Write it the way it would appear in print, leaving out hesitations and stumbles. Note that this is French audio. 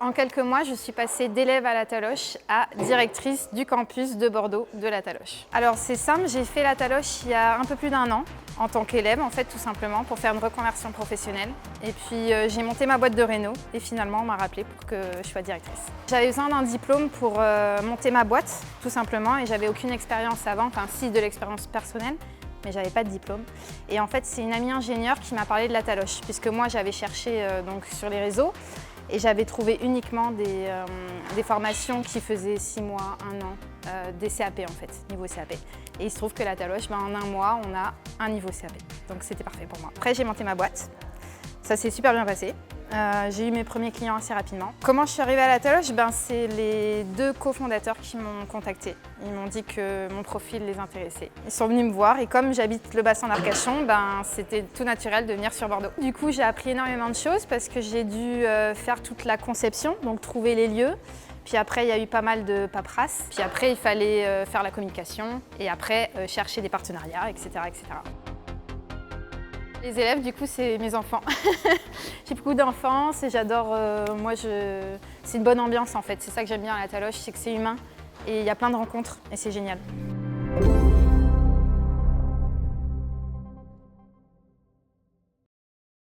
En quelques mois, je suis passée d'élève à la Taloche à directrice du campus de Bordeaux de la Taloche. Alors c'est simple, j'ai fait la Taloche il y a un peu plus d'1 an en tant qu'élève en fait tout simplement pour faire une reconversion professionnelle. Et puis j'ai monté ma boîte de réno et finalement on m'a rappelé pour que je sois directrice. J'avais besoin d'un diplôme pour monter ma boîte tout simplement et j'avais aucune expérience avant, enfin si de l'expérience personnelle. Mais j'avais pas de diplôme. Et en fait, c'est une amie ingénieure qui m'a parlé de la Taloche, puisque moi j'avais cherché donc, sur les réseaux et j'avais trouvé uniquement des formations qui faisaient 6 mois, 1 an, des CAP en fait, niveau CAP. Et il se trouve que la Taloche, en 1 mois, on a un niveau CAP. Donc c'était parfait pour moi. Après, j'ai monté ma boîte. Ça s'est super bien passé. J'ai eu mes premiers clients assez rapidement. Comment je suis arrivée à la Taloche? C'est les 2 cofondateurs qui m'ont contactée. Ils m'ont dit que mon profil les intéressait. Ils sont venus me voir et comme j'habite le bassin d'Arcachon, c'était tout naturel de venir sur Bordeaux. Du coup, j'ai appris énormément de choses parce que j'ai dû faire toute la conception, donc trouver les lieux. Puis après, il y a eu pas mal de paperasse. Puis après, il fallait faire la communication et après chercher des partenariats, etc., etc. Les élèves, du coup, c'est mes enfants. J'ai beaucoup d'enfants et j'adore, c'est une bonne ambiance en fait. C'est ça que j'aime bien à la Taloche, c'est que c'est humain et il y a plein de rencontres et c'est génial.